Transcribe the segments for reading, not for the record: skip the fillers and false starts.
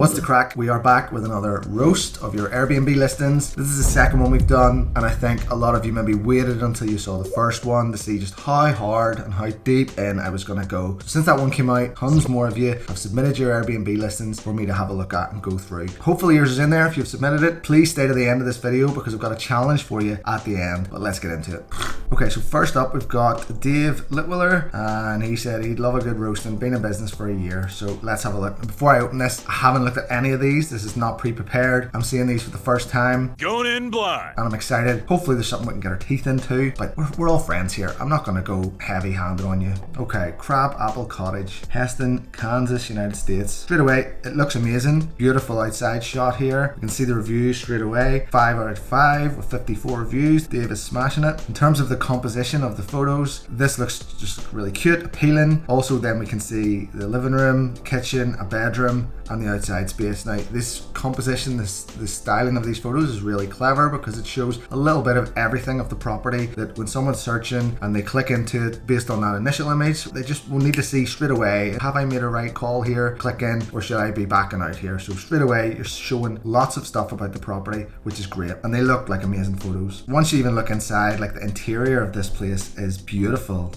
What's the crack? We are back with another roast of your Airbnb listings. This is the second one we've done, and I think a lot of you maybe waited until you saw the first one to see just how hard and how deep in I was gonna go. Since that one came out, tons more of you have submitted your Airbnb listings for me to have a look at and go through. Hopefully yours is in there. If you've submitted it, please stay to the end of this video because I've got a challenge for you at the end, but let's get into it. Okay, so first up we've got Dave Litwiller, and he said he'd love a good roasting, been in business for a year, so let's have a look. Before I open this, I haven't looked at any of these. This is not pre-prepared. I'm seeing these for the first time. Going in blind. And I'm excited. Hopefully there's something we can get our teeth into, but we're all friends here. I'm not gonna go heavy-handed on you. Okay, Crabapple Cottage, Heston, Kansas, United States. Straight away, it looks amazing. Beautiful outside shot here. You can see the reviews straight away. 5 out of 5 with 54 reviews. Dave is smashing it. In terms of the composition of the photos, this looks just really cute, appealing. Also then we can see the living room, kitchen, a bedroom, and the outside space. Now this composition, the styling of these photos is really clever because it shows a little bit of everything of the property that when someone's searching and they click into it based on that initial image, they just will need to see straight away, have I made a right call here, click in, or should I be backing out here? So straight away you're showing lots of stuff about the property, which is great, and they look like amazing photos. Once you even look inside, like the interior of this place is beautiful.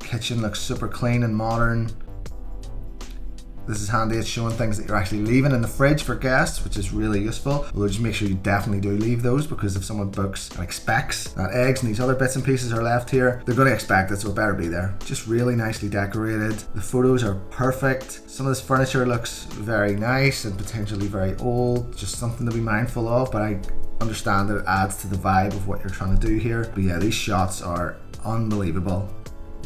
Kitchen looks super clean and modern. This is handy, it's showing things that you're actually leaving in the fridge for guests, which is really useful. Although just make sure you definitely do leave those, because if someone books and expects that eggs and these other bits and pieces are left here, they're going to expect it, so it better be there. Just really nicely decorated. The photos are perfect. Some of this furniture looks very nice and potentially very old, just something to be mindful of, but I understand that it adds to the vibe of what you're trying to do here. But yeah, these shots are unbelievable.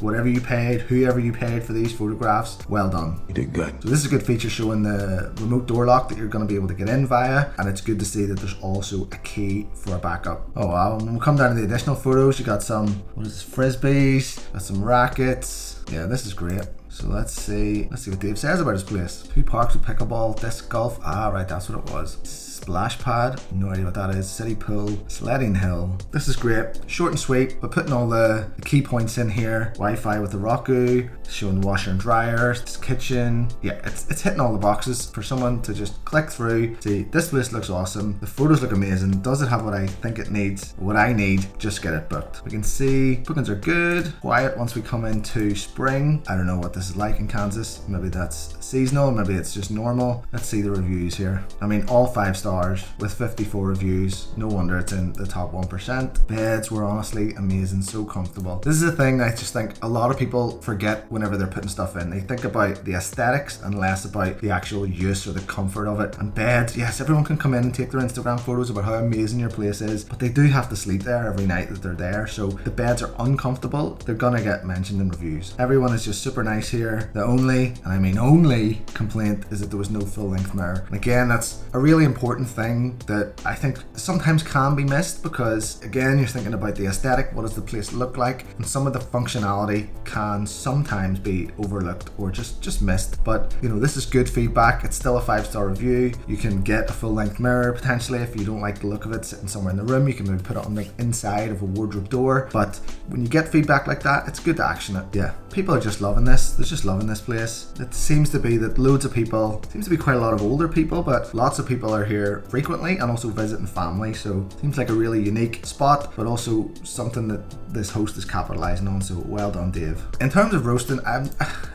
Whatever you paid, whoever you paid for these photographs, well done. You did good. So this is a good feature showing the remote door lock that you're going to be able to get in via, and it's good to see that there's also a key for a backup. Oh wow, when we come down to the additional photos, you got some, what is this, frisbees, got some rackets. Yeah, this is great. So let's see what Dave says about his place. 2 parks with pickleball, disc golf. Ah, right, that's what it was. Splash pad, no idea what that is. City pool, sledding hill. This is great, short and sweet, but putting all the key points in here. Wi-Fi with the Roku, showing the washer and dryer, this kitchen. Yeah, it's hitting all the boxes for someone to just click through. See, this place looks awesome. The photos look amazing. Does it have what I think it needs? What I need, just get it booked. We can see bookings are good. Quiet once we come into spring. I don't know what this is like in Kansas. Maybe that's seasonal, maybe it's just normal. Let's see the reviews here. I mean, all 5 stars with 54 reviews. No wonder it's in the top 1%. Beds were honestly amazing, so comfortable. This is a thing I just think a lot of people forget whenever they're putting stuff in. They think about the aesthetics and less about the actual use or the comfort of it. And beds, yes, everyone can come in and take their Instagram photos about how amazing your place is, but they do have to sleep there every night that they're there. So the beds are uncomfortable, they're gonna get mentioned in reviews. Everyone is just super nice here. The only, and I mean only, complaint is that there was no full-length mirror. And again, that's a really important thing that I think sometimes can be missed, because again, you're thinking about the aesthetic, what does the place look like, and some of the functionality can sometimes be overlooked or just missed. But you know, this is good feedback. It's still a 5-star review. You can get a full-length mirror potentially if you don't like the look of it sitting somewhere in the room. You can maybe put it on the inside of a wardrobe door, but when you get feedback like that, it's good to action it. Yeah, people are just loving this. They're just loving this place. It seems to be that loads of people, seems to be quite a lot of older people, but lots of people are here frequently and also visiting family. So seems like a really unique spot, but also something that this host is capitalizing on. So well done, Dave. In terms of roasting, I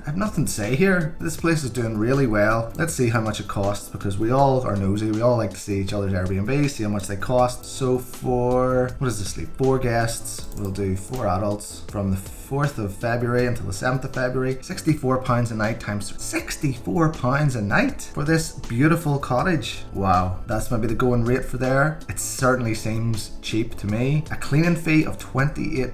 have nothing to say here. This place is doing really well. Let's see how much it costs, because we all are nosy. We all like to see each other's Airbnb, see how much they cost. So for, what is this sleep? 4 guests, we'll do 4 adults from the 4th of February until the 7th of February. £64 a night times £64 a night for this beautiful cottage. Wow, that's maybe the going rate for there. It certainly seems cheap to me. A cleaning fee of £28.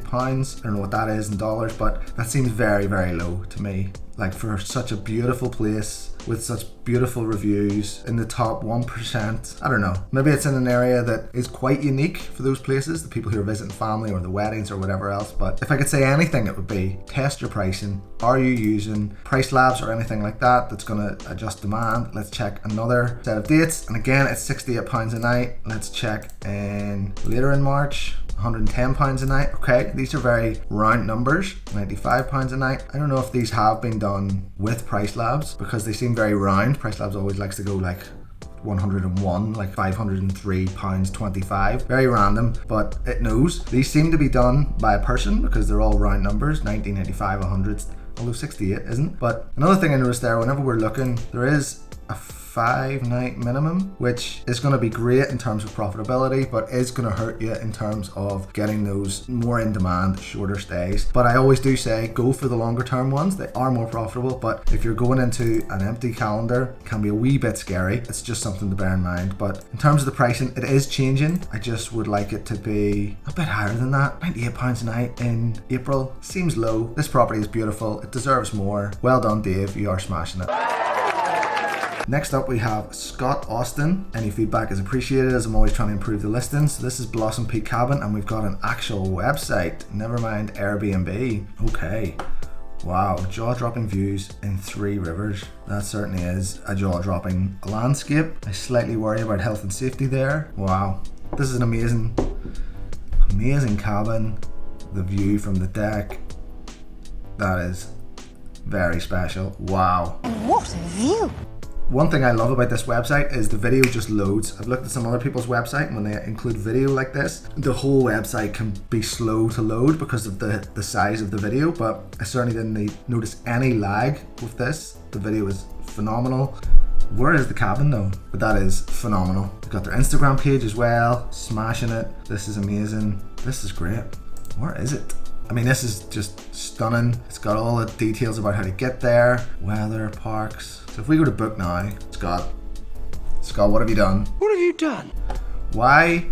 I don't know what that is in dollars, but that seems very, very low to me. Like, for such a beautiful place with such beautiful reviews in the top 1%. I don't know. Maybe it's in an area that is quite unique for those places, the people who are visiting family or the weddings or whatever else. But if I could say anything, it would be test your pricing. Are you using Price Labs or anything like that that's going to adjust demand? Let's check another set of dates. And again, it's £68 a night. Let's check in later in March. £110 a night. Okay, these are very round numbers. £95 a night. I don't know if these have been done with Price Labs because they seem very round. Price Labs always likes to go like 101, like £503.25. Very random, but it knows. These seem to be done by a person because they're all round numbers, 1995, 100, although 68 isn't. But another thing I noticed there, whenever we're looking, there is a 5-night minimum, which is going to be great in terms of profitability, but is going to hurt you in terms of getting those more in demand, shorter stays. But I always do say go for the longer term ones. They are more profitable, but if you're going into an empty calendar, it can be a wee bit scary. It's just something to bear in mind. But in terms of the pricing, it is changing. I just would like it to be a bit higher than that. £98 a night in April seems low. This property is beautiful. It deserves more. Well done, Dave. You are smashing it. Next up we have Scott Austin. Any feedback is appreciated as I'm always trying to improve the listings. So this is Blossom Peak Cabin and we've got an actual website. Never mind Airbnb. Okay. Wow, jaw-dropping views in 3 rivers. That certainly is a jaw-dropping landscape. I slightly worry about health and safety there. Wow. This is an amazing cabin. The view from the deck. That is very special. Wow. What a view! One thing I love about this website is the video just loads. I've looked at some other people's website and when they include video like this, the whole website can be slow to load because of the size of the video, but I certainly didn't notice any lag with this. The video is phenomenal. Where is the cabin though? But that is phenomenal. They've got their Instagram page as well, smashing it. This is amazing. This is great. Where is it? I mean, this is just stunning. It's got all the details about how to get there, weather, parks. So if we go to book now, Scott, what have you done? What have you done? Why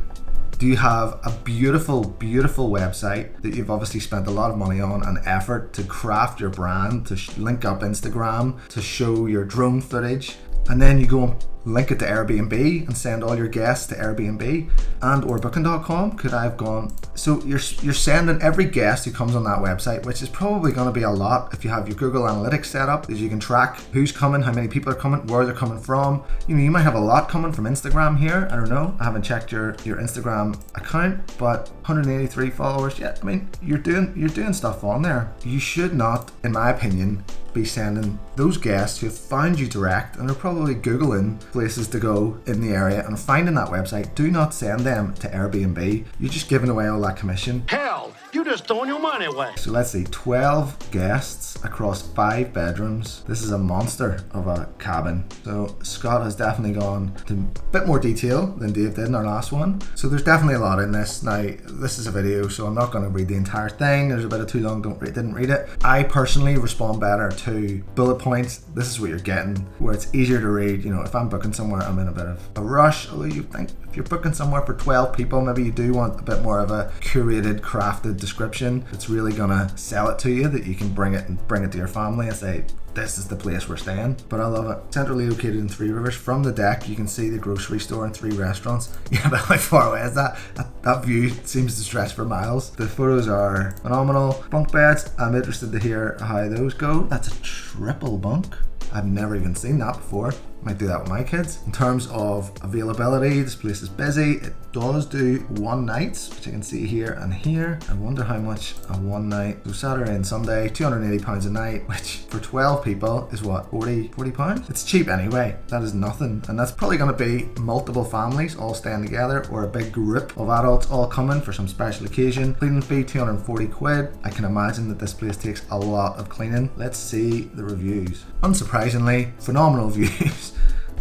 do you have a beautiful, beautiful website that you've obviously spent a lot of money on and effort to craft your brand, to link up Instagram, to show your drone footage, and then you go and link it to Airbnb and send all your guests to Airbnb and or booking.com? Could I have gone? So you're sending every guest who comes on that website, which is probably going to be a lot if you have your Google Analytics set up, as you can track who's coming, how many people are coming, where they're coming from. You know, you might have a lot coming from Instagram here. I don't know. I haven't checked your Instagram account, but 183 followers. Yeah, I mean, you're doing stuff on there. You should not, in my opinion, be sending those guests who have found you direct and are probably Googling places to go in the area and finding that website. Do not send them to Airbnb. You're just giving away all that commission. Hell, you just throwing your money away. So let's see, 12 guests across 5 bedrooms. This is a monster of a cabin. So Scott has definitely gone to a bit more detail than Dave did in our last one. So there's definitely a lot in this. Now, this is a video, so I'm not going to read the entire thing. There's a bit of too long, didn't read it. I personally respond better to bullet points. This is what you're getting, where it's easier to read. You know, if I'm booking somewhere, I'm in a bit of a rush. Although you think if you're booking somewhere for 12 people, maybe you do want a bit more of a curated, crafted description that's really gonna sell it to you, that you can bring it to your family and say, this is the place we're staying. But I love it. Centrally located in 3 rivers. From the deck, you can see the grocery store and 3 restaurants. Yeah, but how far away is that? That view seems to stretch for miles. The photos are phenomenal. Bunk beds, I'm interested to hear how those go. That's a triple bunk. I've never even seen that before. Might do that with my kids. In terms of availability, this place is busy. It does do 1 nights, which I can see here and here. I wonder how much a 1 night. So Saturday and Sunday, £280 a night, which for 12 people is what, £40? It's cheap anyway. That is nothing. And that's probably gonna be multiple families all staying together, or a big group of adults all coming for some special occasion. Cleaning fee, 240 quid. I can imagine that this place takes a lot of cleaning. Let's see the reviews. Unsurprisingly, phenomenal views.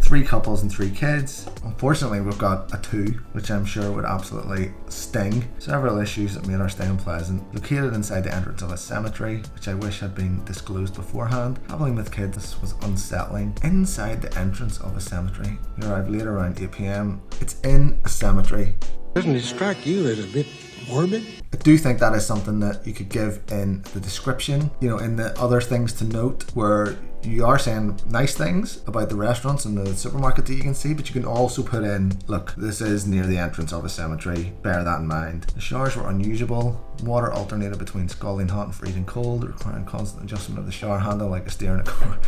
3 couples and 3 kids. Unfortunately, we've got a 2, which I'm sure would absolutely sting. Several issues that made our stay unpleasant. Located inside the entrance of a cemetery, which I wish had been disclosed beforehand. Traveling with kids, this was unsettling. Inside the entrance of a cemetery. We arrived late around 8 p.m. It's in a cemetery. Doesn't it strike you as a bit morbid? I do think that is something that you could give in the description, you know, in the other things to note, where you are saying nice things about the restaurants and the supermarket that you can see, but you can also put in, look, this is near the entrance of a cemetery, bear that in mind. The showers were unusable. Water alternated between scalding hot and freezing cold, requiring constant adjustment of the shower handle like a steer in a car.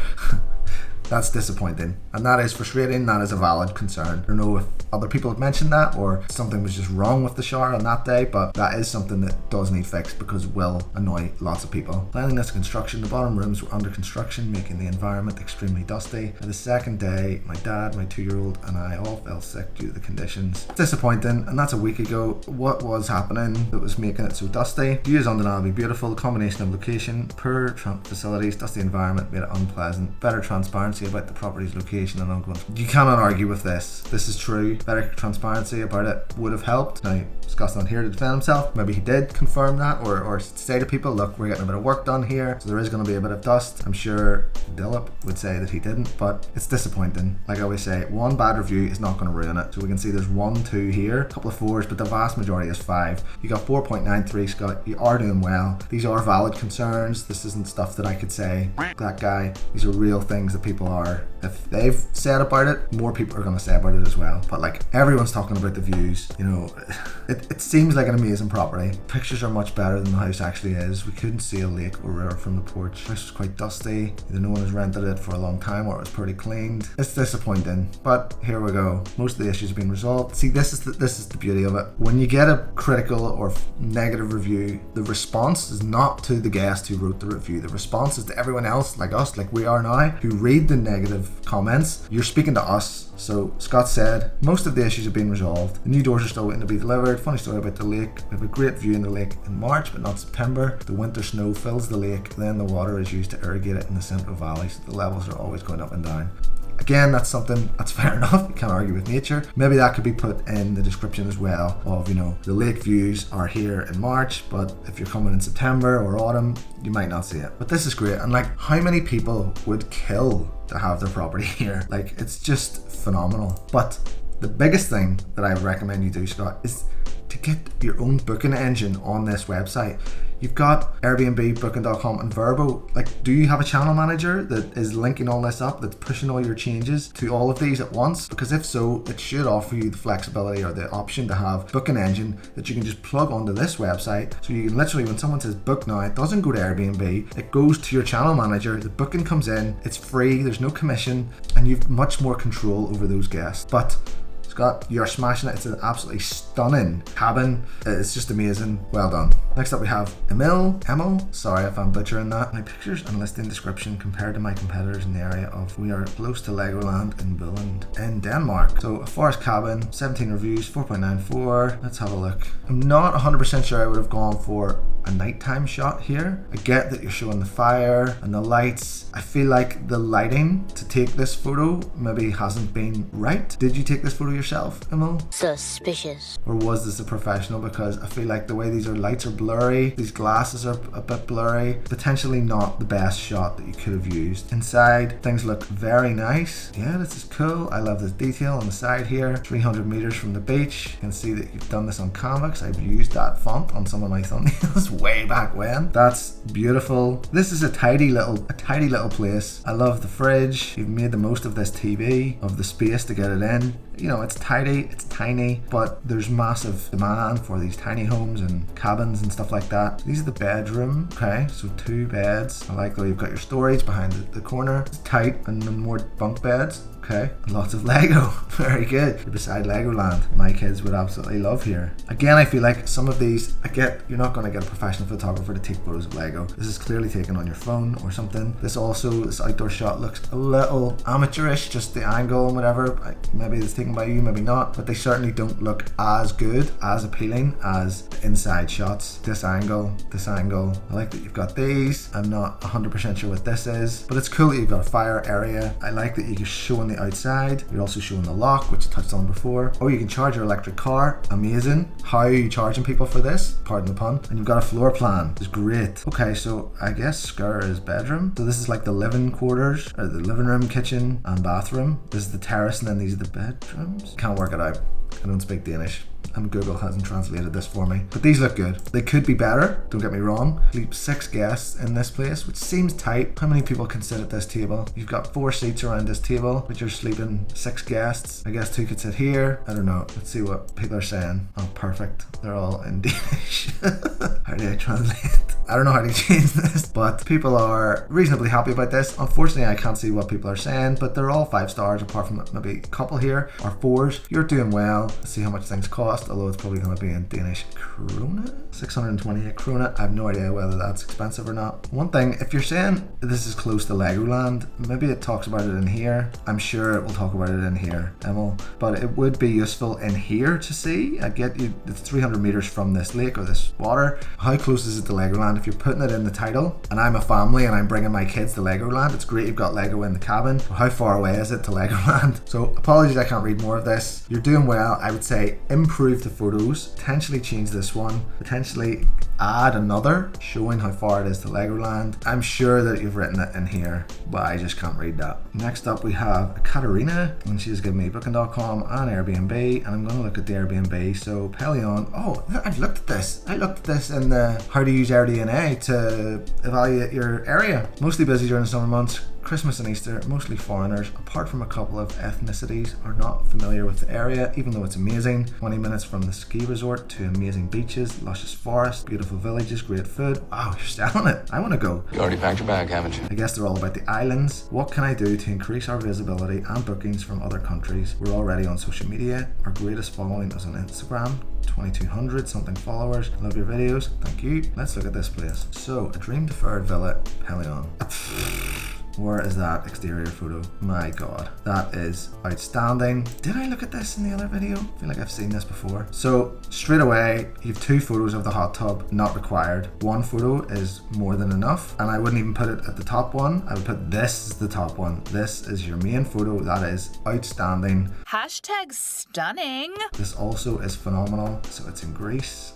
That's disappointing, and that is frustrating. That is a valid concern. I don't know if other people have mentioned that or something was just wrong with the shower on that day, but that is something that does need fixed because it will annoy lots of people. Cleanliness construction. The bottom rooms were under construction, making the environment extremely dusty. By the second day, my dad, my 2-year-old and I all fell sick due to the conditions. It's disappointing, and that's a week ago. What was happening that was making it so dusty? View is undeniably beautiful. The combination of location, poor facilities, dusty environment made it unpleasant. Better transparency about the property's location and ongoing. You cannot argue with this. This is true. Better transparency about it would have helped. Now, Scott's not here to defend himself. Maybe he did confirm that or say to people, look, we're getting a bit of work done here, so there is going to be a bit of dust. I'm sure Dillip would say that he didn't, but it's disappointing. Like I always say, one bad review is not going to ruin it. So we can see there's 1, 2 here, a couple of 4s, but the vast majority is 5. You got 4.93, Scott. You are doing well. These are valid concerns. This isn't stuff that I could say, that guy. These are real things that people are, if they've said about it, more people are going to say about it as well. But like, everyone's talking about the views, you know. It seems like an amazing property. Pictures are much better than the house actually is. We couldn't see a lake or river from the porch. The house was quite dusty. Either no one has rented it for a long time or it was pretty cleaned. It's disappointing, but here we go. Most of the issues have been resolved. See, this is the beauty of it. When you get a critical or negative review, the response is not to the guest who wrote the review. The response is to everyone else, like us, like we are now, who read the negative comments. You're speaking to us. So Scott said, most of the issues have been resolved. The new doors are still waiting to be delivered. Funny story about the lake. We have a great view in the lake in March, but not September. The winter snow fills the lake. Then the water is used to irrigate it in the central valley. So the levels are always going up and down. Again, that's something that's fair enough. You can't argue with nature. Maybe that could be put in the description as well of, you know, the lake views are here in March, but if you're coming in September or autumn, you might not see it. But this is great. And like, how many people would kill to have their property here? Like, it's just phenomenal. But the biggest thing that I would recommend you do, Scott, is to get your own booking engine on this website. You've got Airbnb, Booking.com and Vrbo. Like, do you have a channel manager that is linking all this up, that's pushing all your changes to all of these at once? Because if so, it should offer you the flexibility or the option to have booking engine that you can just plug onto this website. So you can literally, when someone says book now, it doesn't go to Airbnb, it goes to your channel manager, the booking comes in, it's free, there's no commission, and you've much more control over those guests. But Scott, you're smashing it. It's an absolutely stunning cabin. It's just amazing. Well done. Next up we have Emil, sorry if I'm butchering that. My pictures and listing description compared to my competitors in the area of we are close to Legoland in Billund in Denmark. So a forest cabin, 17 reviews, 4.94. Let's have a look. I'm not 100% sure I would have gone for a nighttime shot here. I get that you're showing the fire and the lights. I feel like the lighting to take this photo maybe hasn't been right. Did you take this photo yourself, Emil? Suspicious. Or was this a professional? Because I feel like the way these lights are blurry, these glasses are a bit blurry, potentially not the best shot that you could have used. Inside, things look very nice. Yeah, this is cool. I love this detail on the side here. 300 meters from the beach. You can see that you've done this on canvas. I've used that font on some of my thumbnails way back when. That's beautiful. This is a tidy little place. I love the fridge. You've made the most of this TV, of the space to get it in. You know, it's tidy, it's tiny, but there's massive demand for these tiny homes and cabins and stuff like that. These are the bedroom. Okay, so 2 beds. I like that you've got your storage behind the corner. It's tight, and then more bunk beds. Okay, lots of Lego. Very good. You're beside Legoland. My kids would absolutely love here. Again, I feel like some of these, you're not going to get a professional photographer to take photos of Lego. This is clearly taken on your phone or something. This outdoor shot looks a little amateurish, just the angle and whatever. Maybe it's taken by you, maybe not, but they certainly don't look as good, as appealing as the inside shots. This angle. I like that you've got these. I'm not 100% sure what this is, but it's cool that you've got a fire area. I like that you're showing the outside. You're also showing the lock, which I touched on before. Oh, you can charge your electric car. Amazing. How are you charging people for this? Pardon the pun. And you've got a floor plan. It's great. Okay, so I guess Skur is bedroom. So this is like the living quarters, or the living room, kitchen, and bathroom. This is the terrace, and then these are the bedrooms. Can't work it out. I don't speak Danish. And Google hasn't translated this for me. But these look good. They could be better, don't get me wrong. Sleep 6 guests in this place, which seems tight. How many people can sit at this table? You've got 4 seats around this table, but you're sleeping 6 guests. I guess 2 could sit here. I don't know. Let's see what people are saying. Oh, perfect. They're all in Danish. How do I translate? I don't know how to change this, but people are reasonably happy about this. Unfortunately, I can't see what people are saying, but they're all 5 stars apart from maybe a couple here are 4s. You're doing well. Let's see how much things cost, although it's probably going to be in Danish krona. 628 krona. I have no idea whether that's expensive or not. One thing, if you're saying this is close to Legoland, maybe it talks about it in here. I'm sure it will talk about it in here, Emil, but it would be useful in here to see. I get you, it's 300 meters from this lake or this water. How close is it to Legoland? If you're putting it in the title, and I'm a family and I'm bringing my kids to Legoland, it's great you've got Lego in the cabin. How far away is it to Legoland? So apologies, I can't read more of this. You're doing well. I would say improve the photos, potentially change this one, potentially add another showing how far it is to Legoland. I'm sure that you've written it in here, but I just can't read that. Next up we have Katarina, and she's given me booking.com and Airbnb, and I'm going to look at the Airbnb. So Pelion, oh, I've looked at this. I looked at this in the how to use AirDNA to evaluate your area. Mostly busy during the summer months. Christmas and Easter, mostly foreigners, apart from a couple of ethnicities, are not familiar with the area, even though it's amazing. 20 minutes from the ski resort to amazing beaches, luscious forests, beautiful villages, great food. Wow, you're selling it. I want to go. You already packed your bag, haven't you? I guess they're all about the islands. What can I do to increase our visibility and bookings from other countries? We're already on social media. Our greatest following is on Instagram. 2200 something followers. Love your videos. Thank you. Let's look at this place. So, a dream deferred villa, Pelion. Where is that exterior photo? My god, that is outstanding. Did I look at this in the other video? I feel like I've seen this before. So straight away, you have 2 photos of the hot tub, not required. 1 photo is more than enough, and I wouldn't even put it at the top one. I would put this as the top one. This is your main photo. That is outstanding. Hashtag stunning. This also is phenomenal. So it's in Greece.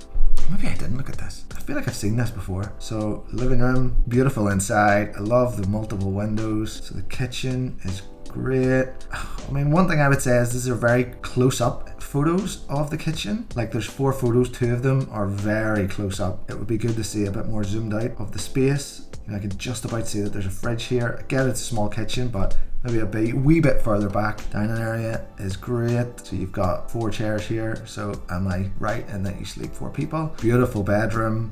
Maybe I didn't look at this. I feel like I've seen this before. So living room, beautiful inside. I love the multiple windows. So the kitchen is great. I mean, one thing I would say is these are very close up photos of the kitchen. Like there's 4 photos, 2 of them are very close up. It would be good to see a bit more zoomed out of the space. You know, I can just about see that there's a fridge here. Again, it's a small kitchen, but maybe a wee bit further back. Dining area is great. So you've got 4 chairs here. So am I right in that you sleep 4 people? Beautiful bedroom.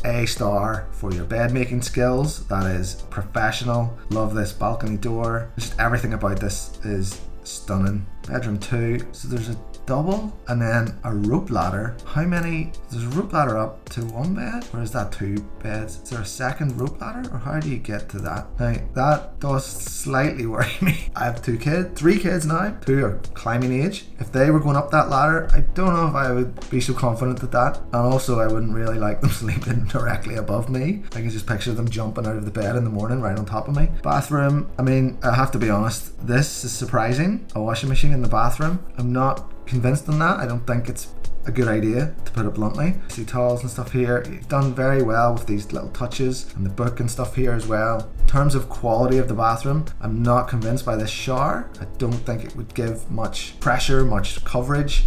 A star for your bed making skills. That is professional. Love this balcony door. Just everything about this is stunning. Bedroom 2. So there's a double and then a rope ladder. How many? There's a rope ladder up to 1 bed, or is that 2 beds? Is there a second rope ladder, or how do you get to that? Now that does slightly worry me. I have 3 kids now. 2 are climbing age. If they were going up that ladder, I don't know if I would be so confident at that, and also I wouldn't really like them sleeping directly above me. I can just picture them jumping out of the bed in the morning right on top of me. Bathroom, I mean, I have to be honest, this is surprising. A washing machine in the bathroom. I'm not convinced on that. I don't think it's a good idea, to put it bluntly. See towels and stuff here. You've done very well with these little touches and the book and stuff here as well. In terms of quality of the bathroom, I'm not convinced by this shower. I don't think it would give much pressure, much coverage.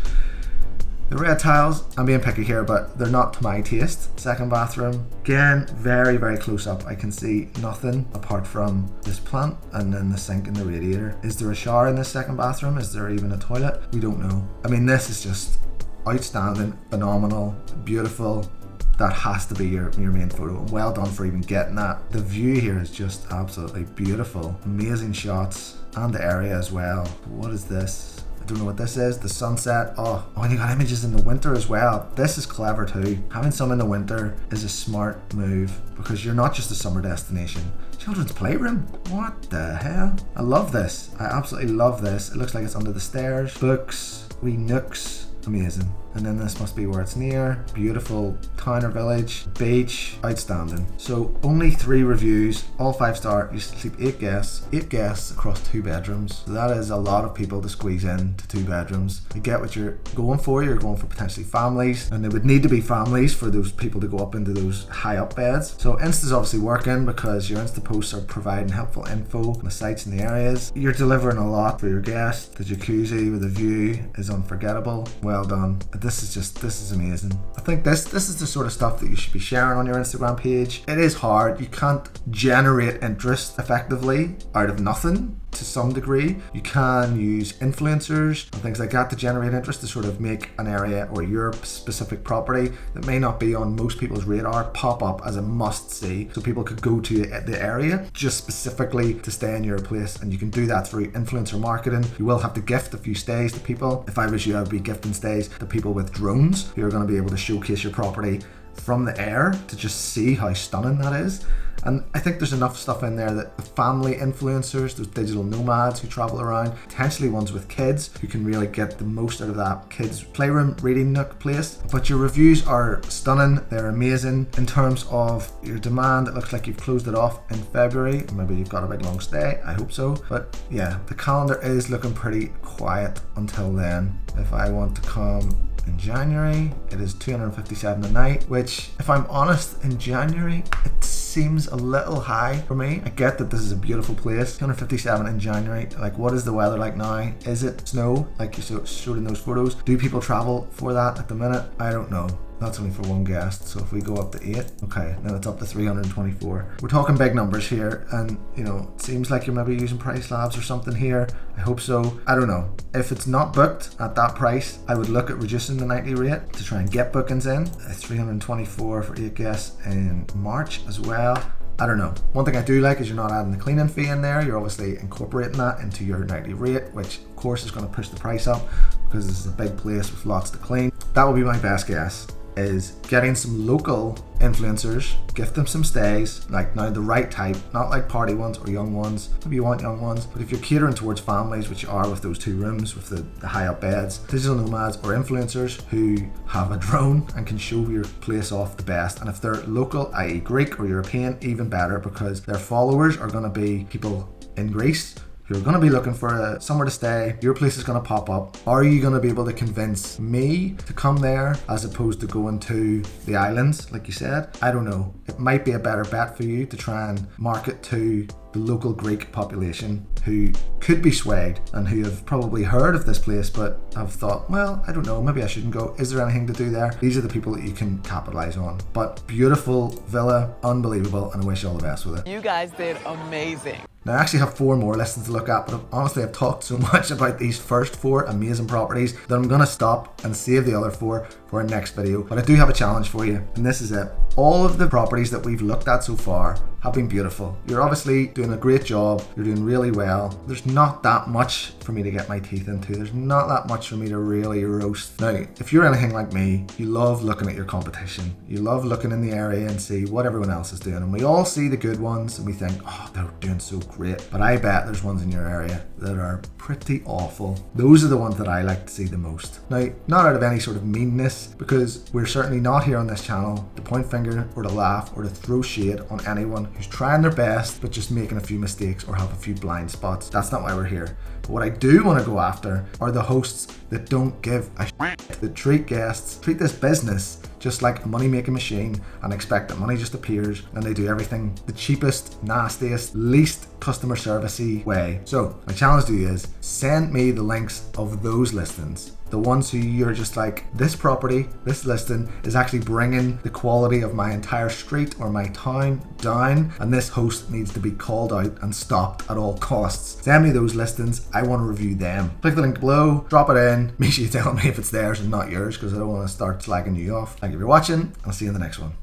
The red tiles, I'm being picky here, but they're not to my taste. Second bathroom, again, very, very close up. I can see nothing apart from this plant and then the sink and the radiator. Is there a shower in this second bathroom? Is there even a toilet? We don't know. I mean, this is just outstanding, phenomenal, beautiful. That has to be your main photo. Well done for even getting that. The view here is just absolutely beautiful. Amazing shots, and the area as well. What is this? I don't know what this is. The sunset. Oh, and you got images in the winter as well. This is clever too. Having some in the winter is a smart move because you're not just a summer destination. Children's playroom. What the hell? I love this. I absolutely love this. It looks like it's under the stairs. Books, wee nooks. Amazing. And then this must be where it's near. Beautiful town or village, beach, outstanding. So only 3 reviews, all 5-star. You sleep 8 guests. 8 guests across 2 bedrooms. So that is a lot of people to squeeze in to 2 bedrooms. You get what you're going for. You're going for potentially families, and there would need to be families for those people to go up into those high up beds. So Insta's obviously working because your Insta posts are providing helpful info on the sites and the areas. You're delivering a lot for your guests. The jacuzzi with a view is unforgettable. Well done. This is amazing. I think this is the sort of stuff that you should be sharing on your Instagram page. It is hard. You can't generate interest effectively out of nothing. to some degree. You can use influencers and things like that to generate interest, to sort of make an area or your specific property that may not be on most people's radar pop up as a must see, so people could go to the area just specifically to stay in your place. And you can do that through influencer marketing. You will have to gift a few stays to people. If I was you, I would be gifting stays to people with drones who are going to be able to showcase your property from the air to just see how stunning that is. And I think there's enough stuff in there that the family influencers, those digital nomads who travel around, potentially ones with kids who can really get the most out of that kids playroom, reading nook place. But your reviews are stunning. They're amazing. In terms of your demand, it looks like you've closed it off in February. Maybe you've got a big long stay. I hope so. But yeah, the calendar is looking pretty quiet until then. If I want to come in January, it is $257 a night, which, if I'm honest, in January, it seems a little high for me. I get that this is a beautiful place. $257 in January. Like, what is the weather like now? Is it snow like you showed in those photos? Do people travel for that at the minute? I don't know. That's only for one guest, so if we go up to 8, okay, then it's up to 324. We're talking big numbers here, and you know, it seems like you're maybe using Price Labs or something here. I hope so. I don't know. If it's not booked at that price, I would look at reducing the nightly rate to try and get bookings in. 324 for 8 guests in March as well. I don't know. One thing I do like is you're not adding the cleaning fee in there. You're obviously incorporating that into your nightly rate, which of course is going to push the price up because this is a big place with lots to clean. That would be my best guess, is getting some local influencers, gift them some stays, like now the right type, not like party ones or young ones. Maybe you want young ones, but if you're catering towards families, which you are with those 2 rooms with the high up beds, digital nomads or influencers who have a drone and can show your place off the best. And if they're local, i.e. Greek or European, even better, because their followers are going to be people in Greece who are going to be looking for somewhere to stay. Your place is going to pop up. Are you going to be able to convince me to come there as opposed to going to the islands, like you said? I don't know. It might be a better bet for you to try and market to the local Greek population who could be swayed and who have probably heard of this place but have thought, well, I don't know, maybe I shouldn't go. Is there anything to do there? These are the people that you can capitalize on. But beautiful villa, unbelievable, and I wish you all the best with it. You guys did amazing. Now, I actually have 4 more listings to look at, but honestly, I've talked so much about these first 4 amazing properties that I'm going to stop and save the other 4 for our next video. But I do have a challenge for you, and this is it. All of the properties that we've looked at so far have been beautiful. You're obviously doing a great job. You're doing really well. There's not that much for me to get my teeth into. There's not that much for me to really roast. Now, if you're anything like me, you love looking at your competition. You love looking in the area and see what everyone else is doing. And we all see the good ones and we think, oh, they're doing so great. But I bet there's ones in your area that are pretty awful. Those are the ones that I like to see the most. Now, not out of any sort of meanness, because we're certainly not here on this channel to point finger or to laugh or to throw shade on anyone who's trying their best but just making a few mistakes or have a few blind spots. That's not why we're here. But what I do want to go after are the hosts that don't give a shit, that treat guests, treat this business just like a money-making machine and expect that money just appears, and they do everything the cheapest, nastiest, least customer servicey way. So my challenge to you is send me the links of those listings. The ones who you're just like, this property, this listing is actually bringing the quality of my entire street or my town down, and this host needs to be called out and stopped at all costs. Send me those listings. I want to review them. Click the link below, drop it in. Make sure you tell me if it's theirs and not yours, because I don't want to start slagging you off. Thank you for watching. I'll see you in the next one.